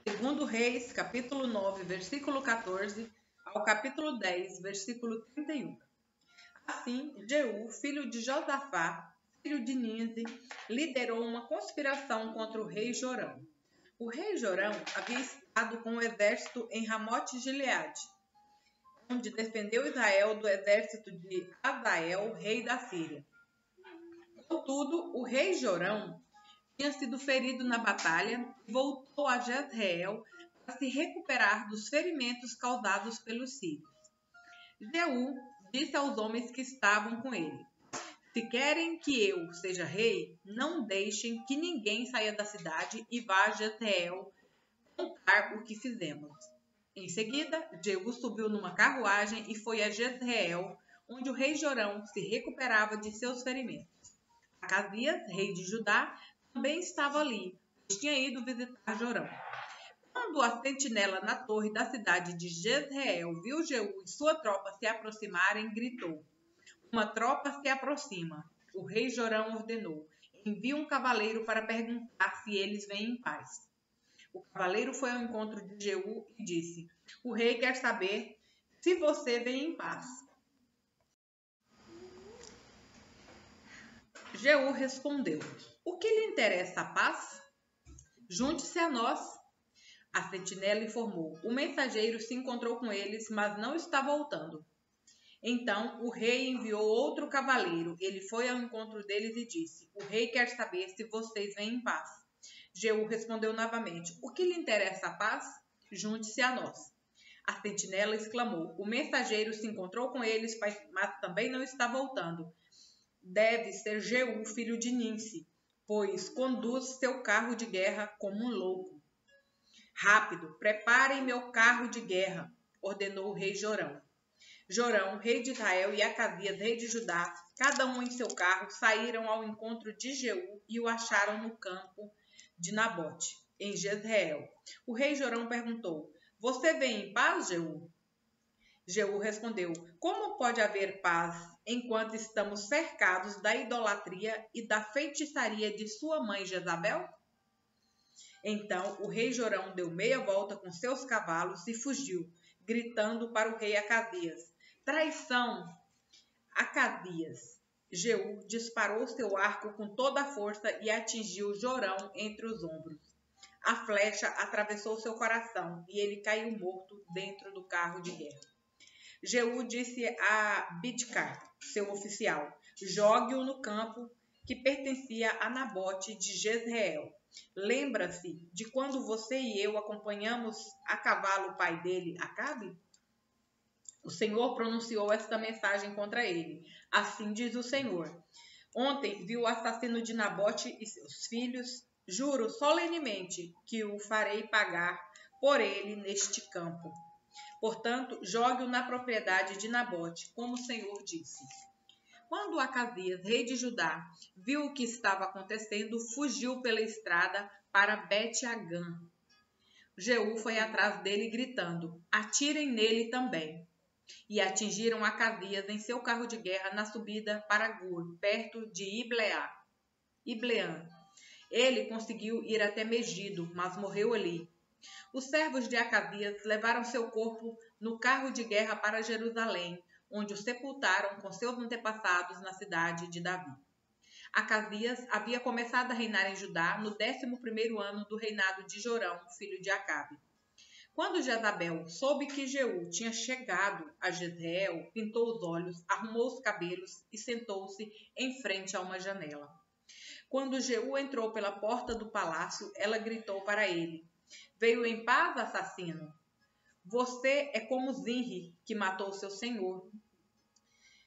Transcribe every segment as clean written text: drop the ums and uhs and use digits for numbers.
Segundo Reis, capítulo 9, versículo 14, ao capítulo 10, versículo 31. Assim, Jeú, filho de Josafá, filho de Ninzi, liderou uma conspiração contra o rei Jorão. O rei Jorão havia estado com o exército em Ramote-Gileade, onde defendeu Israel do exército de Hazael, rei da Síria. Contudo, o rei Jorão tinha sido ferido na batalha e voltou a Jezreel para se recuperar dos ferimentos causados pelos sírios. Jeú disse aos homens que estavam com ele: se querem que eu seja rei, não deixem que ninguém saia da cidade e vá a Jezreel contar o que fizemos. Em seguida, Jeú subiu numa carruagem e foi a Jezreel, onde o rei Jorão se recuperava de seus ferimentos. Acasias, rei de Judá, também estava ali, pois tinha ido visitar Jorão. Quando a sentinela na torre da cidade de Jezreel viu Jeú e sua tropa se aproximarem, gritou: uma tropa se aproxima. O rei Jorão ordenou: envie um cavaleiro para perguntar se eles vêm em paz. O cavaleiro foi ao encontro de Jeú e disse: o rei quer saber se você vem em paz. Jeú respondeu: o que lhe interessa a paz? Junte-se a nós. A sentinela informou: o mensageiro se encontrou com eles, mas não está voltando. Então o rei enviou outro cavaleiro. Ele foi ao encontro deles e disse: o rei quer saber se vocês vêm em paz. Jeú respondeu novamente: o que lhe interessa a paz? Junte-se a nós. A sentinela exclamou: o mensageiro se encontrou com eles, mas também não está voltando. Deve ser Jeú, filho de Ninsi, pois conduz seu carro de guerra como um louco. Rápido, preparem meu carro de guerra, ordenou o rei Jorão. Jorão, rei de Israel, e Acasias, rei de Judá, cada um em seu carro, saíram ao encontro de Jeú e o acharam no campo de Nabote, em Jezreel. O rei Jorão perguntou: você vem em paz, Jeú? Jeú respondeu: como pode haver paz enquanto estamos cercados da idolatria e da feitiçaria de sua mãe Jezabel? Então o rei Jorão deu meia volta com seus cavalos e fugiu, gritando para o rei Acasias: traição! Acasias! Jeú disparou seu arco com toda a força e atingiu Jorão entre os ombros. A flecha atravessou seu coração e ele caiu morto dentro do carro de guerra. Jeú disse a Bidkar, seu oficial: jogue-o no campo que pertencia a Nabote de Jezreel. Lembra-se de quando você e eu acompanhamos a cavalo o pai dele, Acabe? O Senhor pronunciou esta mensagem contra ele. Assim diz o Senhor: ontem vi o assassino de Nabote e seus filhos. Juro solenemente que o farei pagar por ele neste campo. Portanto, jogue-o na propriedade de Nabote, como o Senhor disse. Quando Acasias, rei de Judá, viu o que estava acontecendo, fugiu pela estrada para Bet-Agã. Jeú foi atrás dele gritando: atirem nele também. E atingiram Acasias em seu carro de guerra na subida para Gur, perto de Ibleã. Ele conseguiu ir até Megido, mas morreu ali. Os servos de Acasias levaram seu corpo no carro de guerra para Jerusalém, onde o sepultaram com seus antepassados na cidade de Davi. Acasias havia começado a reinar em Judá no 11º ano do reinado de Jorão, filho de Acabe. Quando Jezabel soube que Jeú tinha chegado a Jezreel, pintou os olhos, arrumou os cabelos e sentou-se em frente a uma janela. Quando Jeú entrou pela porta do palácio, ela gritou para ele: veio em paz, assassino? Você é como Zinri, que matou seu senhor.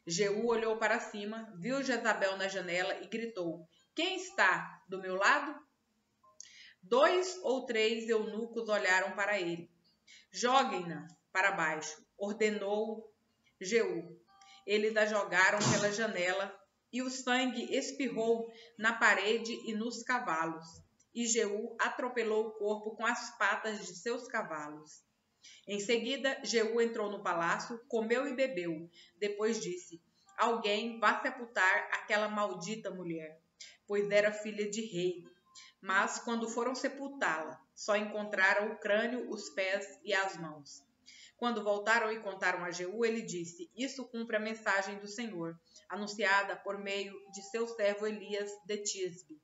Jeú olhou para cima, viu Jezabel na janela e gritou: quem está do meu lado? 2 ou 3 eunucos olharam para ele. Joguem-na para baixo, ordenou Jeú. Eles a jogaram pela janela e o sangue espirrou na parede e nos cavalos. E Jeú atropelou o corpo com as patas de seus cavalos. Em seguida, Jeú entrou no palácio, comeu e bebeu. Depois disse: alguém vá sepultar aquela maldita mulher, pois era filha de rei. Mas quando foram sepultá-la, só encontraram o crânio, os pés e as mãos. Quando voltaram e contaram a Jeú, ele disse: Isso cumpre a mensagem do Senhor, anunciada por meio de seu servo Elias de Tisbe.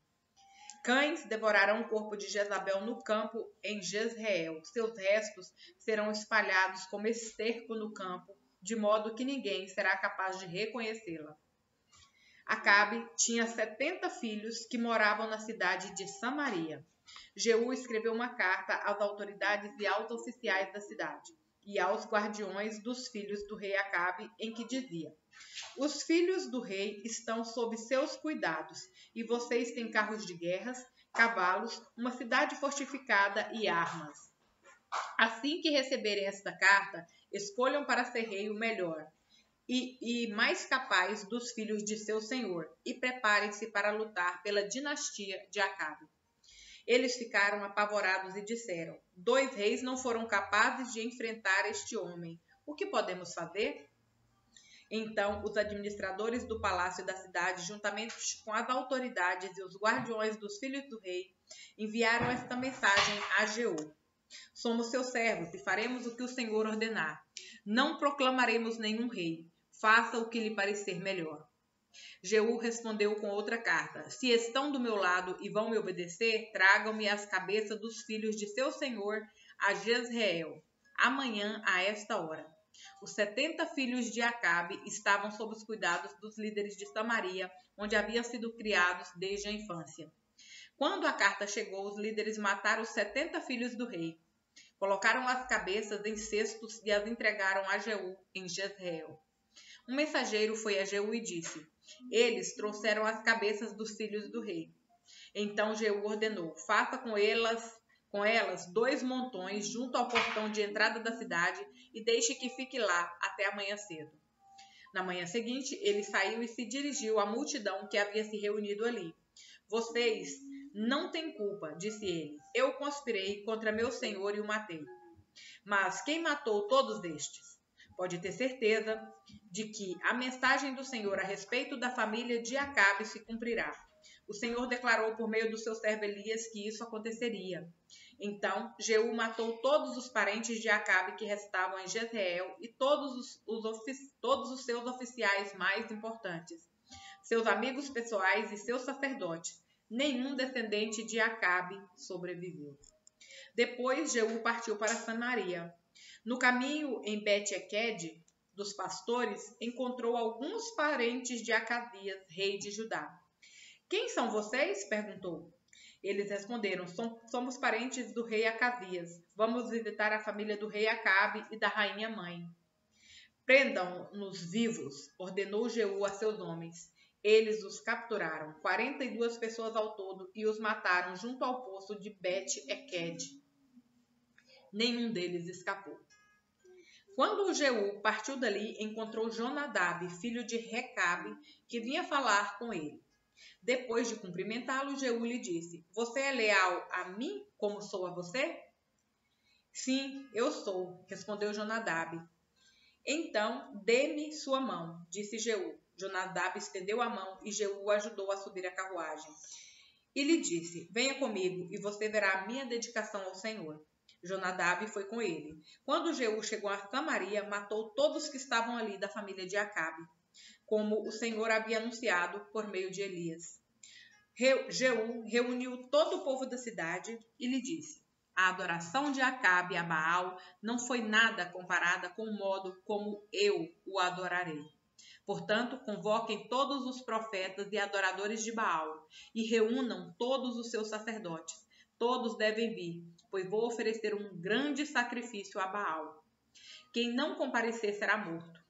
Cães devorarão o corpo de Jezabel no campo em Jezreel. Seus restos serão espalhados como esterco no campo, de modo que ninguém será capaz de reconhecê-la. Acabe tinha 70 filhos que moravam na cidade de Samaria. Jeú escreveu uma carta às autoridades e altos oficiais da cidade e aos guardiões dos filhos do rei Acabe, em que dizia: Os filhos do rei estão sob seus cuidados, e vocês têm carros de guerras, cavalos, uma cidade fortificada e armas. Assim que receberem esta carta, escolham para ser rei o melhor e mais capaz dos filhos de seu senhor, e preparem-se para lutar pela dinastia de Acabe. Eles ficaram apavorados e disseram: 2 reis não foram capazes de enfrentar este homem. O que podemos fazer? Então, os administradores do palácio da cidade, juntamente com as autoridades e os guardiões dos filhos do rei, enviaram esta mensagem a Jeú: Somos seus servos e faremos o que o Senhor ordenar. Não proclamaremos nenhum rei. Faça o que lhe parecer melhor. Jeú respondeu com outra carta: Se estão do meu lado e vão me obedecer, tragam-me as cabeças dos filhos de seu senhor a Jezreel, amanhã a esta hora. Os 70 filhos de Acabe estavam sob os cuidados dos líderes de Samaria, onde haviam sido criados desde a infância. Quando a carta chegou, os líderes mataram os 70 filhos do rei. Colocaram as cabeças em cestos e as entregaram a Jeú em Jezreel. Um mensageiro foi a Jeú e disse: Eles trouxeram as cabeças dos filhos do rei. Então Jeú ordenou: Faça com elas 2 montões junto ao portão de entrada da cidade e deixe que fique lá até amanhã cedo. Na manhã seguinte, ele saiu e se dirigiu à multidão que havia se reunido ali. Vocês não têm culpa, disse ele. Eu conspirei contra meu senhor e o matei. Mas quem matou todos estes? Pode ter certeza de que a mensagem do Senhor a respeito da família de Acabe se cumprirá. O Senhor declarou por meio do seu servo Elias que isso aconteceria. Então, Jeú matou todos os parentes de Acabe que restavam em Jezreel e todos os seus oficiais mais importantes, seus amigos pessoais e seus sacerdotes. Nenhum descendente de Acabe sobreviveu. Depois, Jeú partiu para Samaria. No caminho em Bet-Eked, dos pastores, encontrou alguns parentes de Acasias, rei de Judá. Quem são vocês? Perguntou. Eles responderam: Somos parentes do rei Acasias. Vamos visitar a família do rei Acabe e da rainha mãe. Prendam-nos vivos, ordenou Jeú a seus homens. Eles os capturaram, 42 pessoas ao todo, e os mataram junto ao poço de Bet-Eked. Nenhum deles escapou. Quando Jeú partiu dali, encontrou Jonadab, filho de Recabe, que vinha falar com ele. Depois de cumprimentá-lo, Jeú lhe disse: Você é leal a mim como sou a você? Sim, eu sou, respondeu Jonadab. Então, dê-me sua mão, disse Jeú. Jonadab estendeu a mão e Jeú o ajudou a subir a carruagem. E lhe disse: Venha comigo e você verá a minha dedicação ao Senhor. Jonadab foi com ele. Quando Jeú chegou a Samaria, matou todos que estavam ali da família de Acabe, como o Senhor havia anunciado por meio de Elias. Jeú reuniu todo o povo da cidade e lhe disse: A adoração de Acabe a Baal não foi nada comparada com o modo como eu o adorarei. Portanto, convoquem todos os profetas e adoradores de Baal e reúnam todos os seus sacerdotes. Todos devem vir, pois vou oferecer um grande sacrifício a Baal. Quem não comparecer será morto.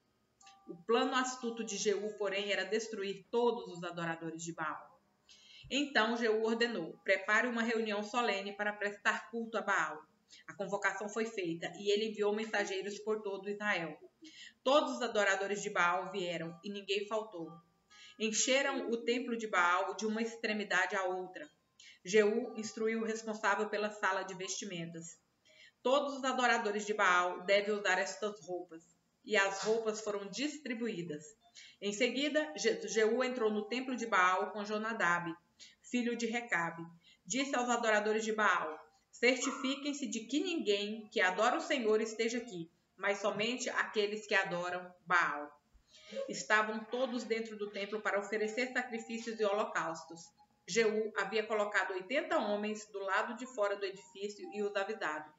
O plano astuto de Jeú, porém, era destruir todos os adoradores de Baal. Então Jeú ordenou: prepare uma reunião solene para prestar culto a Baal. A convocação foi feita e ele enviou mensageiros por todo Israel. Todos os adoradores de Baal vieram e ninguém faltou. Encheram o templo de Baal de uma extremidade à outra. Jeú instruiu o responsável pela sala de vestimentas. Todos os adoradores de Baal devem usar estas roupas. E as roupas foram distribuídas. Em seguida, Jeú entrou no templo de Baal com Jonadab, filho de Recabe. disse aos adoradores de Baal: certifiquem-se de que ninguém que adora o Senhor esteja aqui, mas somente aqueles que adoram Baal. Estavam todos dentro do templo para oferecer sacrifícios e holocaustos. Jeú havia colocado 80 homens do lado de fora do edifício e os avisado: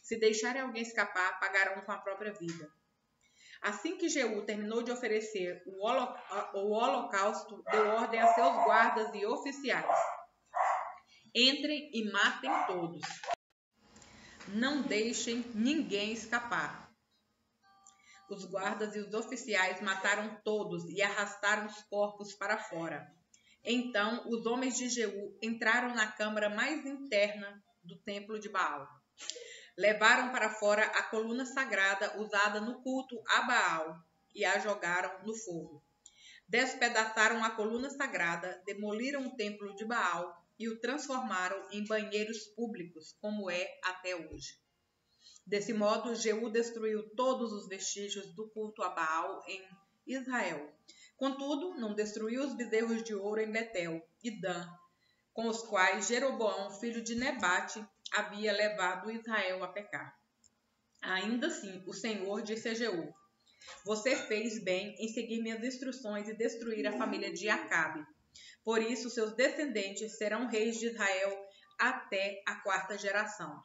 se deixarem alguém escapar, pagarão com a própria vida. Assim que Jeú terminou de oferecer o holocausto, deu ordem a seus guardas e oficiais: entrem e matem todos. Não deixem ninguém escapar. Os guardas e os oficiais mataram todos e arrastaram os corpos para fora. Então os homens de Jeú entraram na câmara mais interna do templo de Baal. Levaram para fora a coluna sagrada usada no culto a Baal e a jogaram no fogo. Despedaçaram a coluna sagrada, demoliram o templo de Baal e o transformaram em banheiros públicos, como é até hoje. Desse modo, Jeú destruiu todos os vestígios do culto a Baal em Israel. Contudo, não destruiu os bezerros de ouro em Betel e Dan, com os quais Jeroboão, filho de Nebate, havia levado Israel a pecar. Ainda assim, o Senhor disse a Jeú: você fez bem em seguir minhas instruções e destruir a família de Acabe. Por isso, seus descendentes serão reis de Israel até a 4ª geração.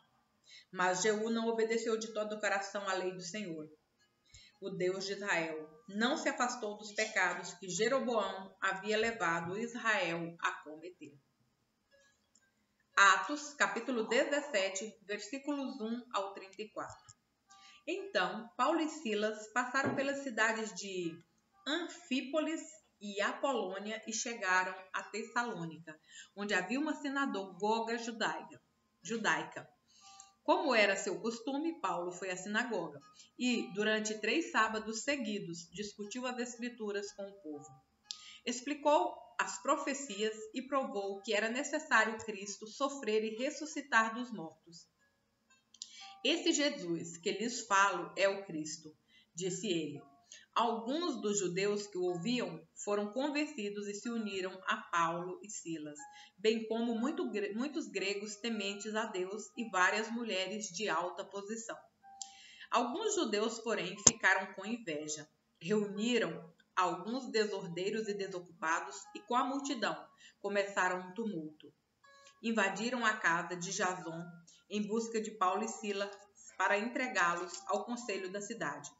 Mas Jeú não obedeceu de todo o coração à lei do Senhor, o Deus de Israel. Não se afastou dos pecados que Jeroboão havia levado Israel a cometer. Atos, capítulo 17, versículos 1 ao 34. Então, Paulo e Silas passaram pelas cidades de Anfípolis e Apolônia e chegaram a Tessalônica, onde havia uma sinagoga judaica. Como era seu costume, Paulo foi à sinagoga e, durante 3 sábados seguidos, discutiu as Escrituras com o povo. Explicou as profecias e provou que era necessário Cristo sofrer e ressuscitar dos mortos. Esse Jesus que lhes falo é o Cristo, disse ele. Alguns dos judeus que o ouviam foram convencidos e se uniram a Paulo e Silas, bem como muitos gregos tementes a Deus e várias mulheres de alta posição. Alguns judeus, porém, ficaram com inveja. Reuniram alguns desordeiros e desocupados e, com a multidão, começaram um tumulto. Invadiram a casa de Jason em busca de Paulo e Silas para entregá-los ao conselho da cidade.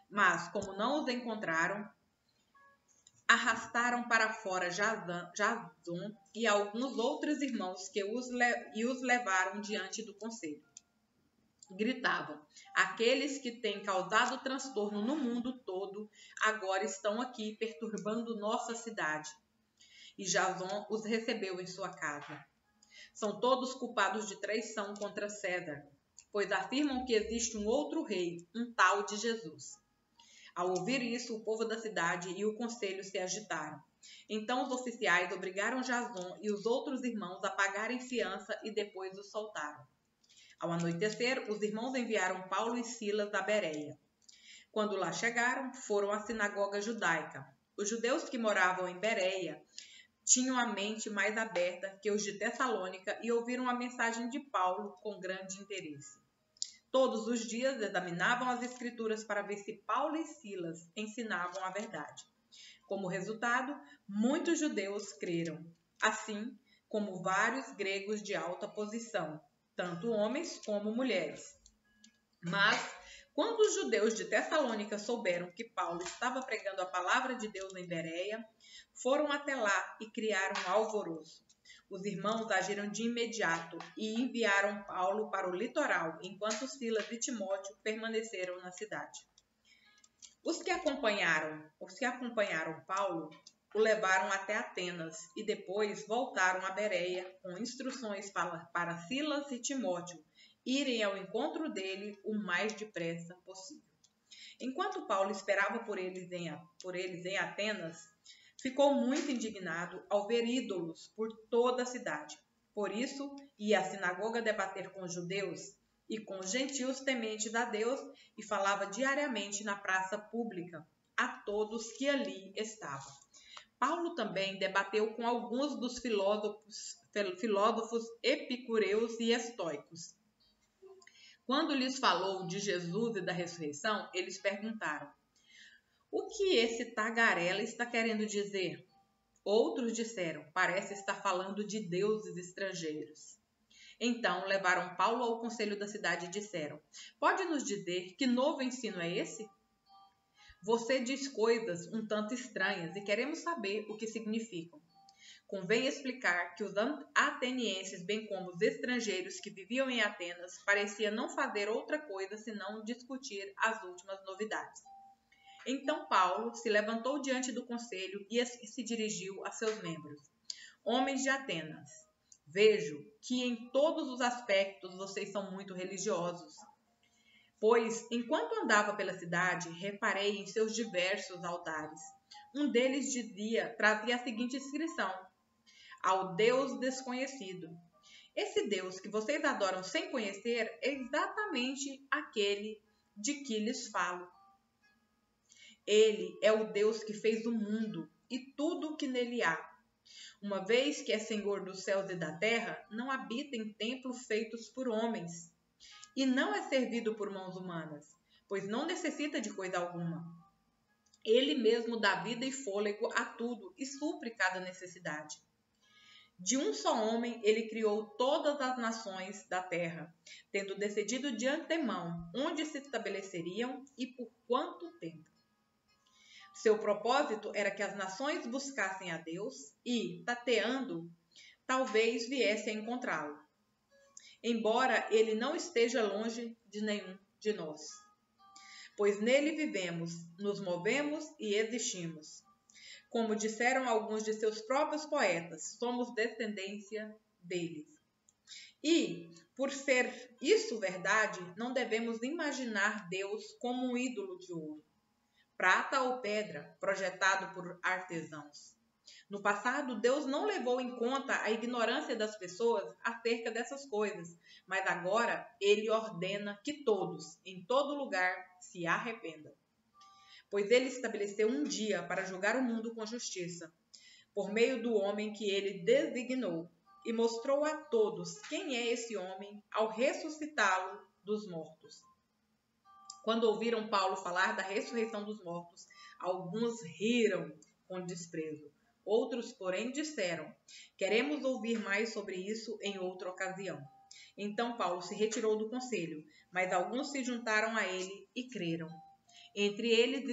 Mas, como não os encontraram, arrastaram para fora Jason e alguns outros irmãos que os levaram diante do conselho. Gritavam: aqueles que têm causado transtorno no mundo todo agora estão aqui perturbando nossa cidade. E Jason os recebeu em sua casa. São todos culpados de traição contra César, pois afirmam que existe um outro rei, um tal de Jesus. Ao ouvir isso, o povo da cidade e o conselho se agitaram. Então os oficiais obrigaram Jason e os outros irmãos a pagarem fiança e depois os soltaram. Ao anoitecer, os irmãos enviaram Paulo e Silas a Bereia. Quando lá chegaram, foram à sinagoga judaica. Os judeus que moravam em Bereia tinham a mente mais aberta que os de Tessalônica e ouviram a mensagem de Paulo com grande interesse. Todos os dias examinavam as Escrituras para ver se Paulo e Silas ensinavam a verdade. Como resultado, muitos judeus creram, assim como vários gregos de alta posição, tanto homens como mulheres. Mas, quando os judeus de Tessalônica souberam que Paulo estava pregando a palavra de Deus em Bereia, foram até lá e criaram um alvoroço. Os irmãos agiram de imediato e enviaram Paulo para o litoral, enquanto Silas e Timóteo permaneceram na cidade. Os que acompanharam Paulo o levaram até Atenas e depois voltaram a Bereia com instruções para Silas e Timóteo irem ao encontro dele o mais depressa possível. Enquanto Paulo esperava por eles em Atenas, ficou muito indignado ao ver ídolos por toda a cidade. Por isso, ia à sinagoga debater com os judeus e com os gentios tementes a Deus e falava diariamente na praça pública a todos que ali estavam. Paulo também debateu com alguns dos filósofos epicureus e estoicos. Quando lhes falou de Jesus e da ressurreição, eles perguntaram: o que esse tagarela está querendo dizer? Outros disseram: parece estar falando de deuses estrangeiros. Então levaram Paulo ao conselho da cidade e disseram: pode nos dizer que novo ensino é esse? Você diz coisas um tanto estranhas e queremos saber o que significam. Convém explicar que os atenienses, bem como os estrangeiros que viviam em Atenas, pareciam não fazer outra coisa senão discutir as últimas novidades. Então Paulo se levantou diante do conselho e se dirigiu a seus membros. Homens de Atenas, vejo que em todos os aspectos vocês são muito religiosos. Pois, enquanto andava pela cidade, reparei em seus diversos altares. Um deles trazia a seguinte inscrição: ao Deus desconhecido. Esse Deus que vocês adoram sem conhecer é exatamente aquele de que lhes falo. Ele é o Deus que fez o mundo e tudo o que nele há. Uma vez que é Senhor dos céus e da terra, não habita em templos feitos por homens, e não é servido por mãos humanas, pois não necessita de coisa alguma. Ele mesmo dá vida e fôlego a tudo e supre cada necessidade. De um só homem ele criou todas as nações da terra, tendo decidido de antemão onde se estabeleceriam e por quanto tempo. Seu propósito era que as nações buscassem a Deus e, tateando, talvez viessem a encontrá-lo, embora ele não esteja longe de nenhum de nós. Pois nele vivemos, nos movemos e existimos. Como disseram alguns de seus próprios poetas, somos descendência deles. E, por ser isso verdade, não devemos imaginar Deus como um ídolo de ouro, prata ou pedra, projetado por artesãos. No passado, Deus não levou em conta a ignorância das pessoas acerca dessas coisas, mas agora Ele ordena que todos, em todo lugar, se arrependam. Pois ele estabeleceu um dia para julgar o mundo com justiça, por meio do homem que ele designou, e mostrou a todos quem é esse homem ao ressuscitá-lo dos mortos. Quando ouviram Paulo falar da ressurreição dos mortos, alguns riram com desprezo. Outros, porém, disseram: queremos ouvir mais sobre isso em outra ocasião. Então Paulo se retirou do conselho, mas alguns se juntaram a ele e creram. Entre eles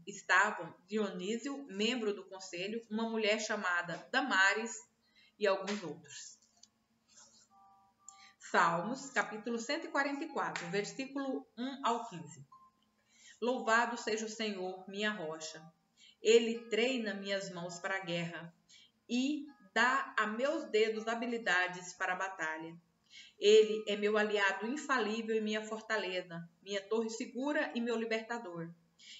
estavam Dionísio, membro do conselho, uma mulher chamada Damaris e alguns outros. Salmos, capítulo 144, versículo 1 ao 15. Louvado seja o Senhor, minha rocha. Ele treina minhas mãos para a guerra e dá a meus dedos habilidades para a batalha. Ele é meu aliado infalível e minha fortaleza, minha torre segura e meu libertador.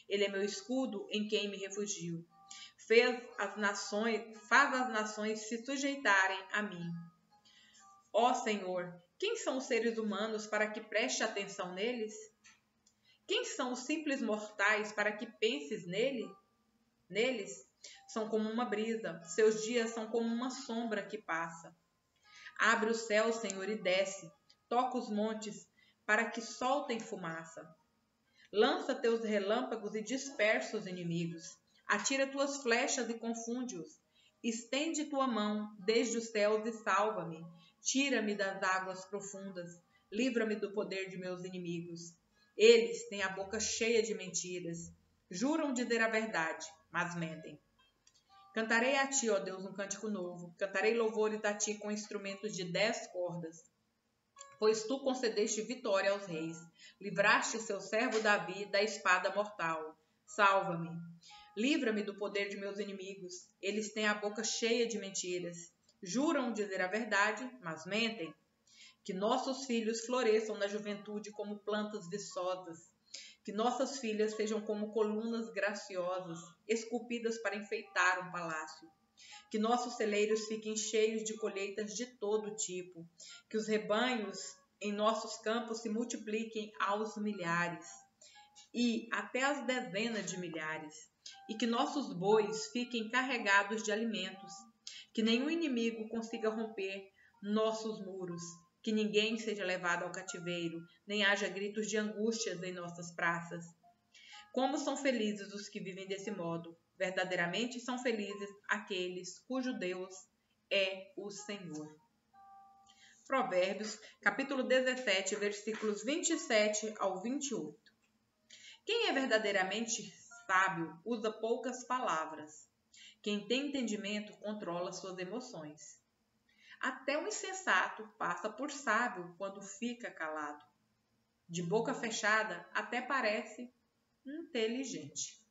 Ele é meu escudo em quem me refugio. Faz as nações se sujeitarem a mim. Ó Senhor, quem são os seres humanos para que preste atenção neles? Quem são os simples mortais para que penses neles? São como uma brisa, seus dias são como uma sombra que passa. Abre o céu, Senhor, e desce. Toca os montes para que soltem fumaça. Lança teus relâmpagos e dispersa os inimigos. Atira tuas flechas e confunde-os. Estende tua mão desde os céus e salva-me. Tira-me das águas profundas. Livra-me do poder de meus inimigos. Eles têm a boca cheia de mentiras. Juram dizer a verdade, mas mentem. Cantarei a ti, ó Deus, um cântico novo. Cantarei louvores a ti com instrumentos de 10 cordas. Pois tu concedeste vitória aos reis. Livraste seu servo Davi da espada mortal. Salva-me. Livra-me do poder de meus inimigos. Eles têm a boca cheia de mentiras. Juram dizer a verdade, mas mentem. Que nossos filhos floresçam na juventude como plantas viçosas. Que nossas filhas sejam como colunas graciosas, esculpidas para enfeitar um palácio. Que nossos celeiros fiquem cheios de colheitas de todo tipo. Que os rebanhos em nossos campos se multipliquem aos milhares e até às dezenas de milhares. E que nossos bois fiquem carregados de alimentos. Que nenhum inimigo consiga romper nossos muros, que ninguém seja levado ao cativeiro, nem haja gritos de angústias em nossas praças. Como são felizes os que vivem desse modo! Verdadeiramente são felizes aqueles cujo Deus é o Senhor. Provérbios, capítulo 17, versículos 27 ao 28. Quem é verdadeiramente sábio usa poucas palavras. Quem tem entendimento controla suas emoções. Até o insensato passa por sábio quando fica calado. De boca fechada até parece inteligente.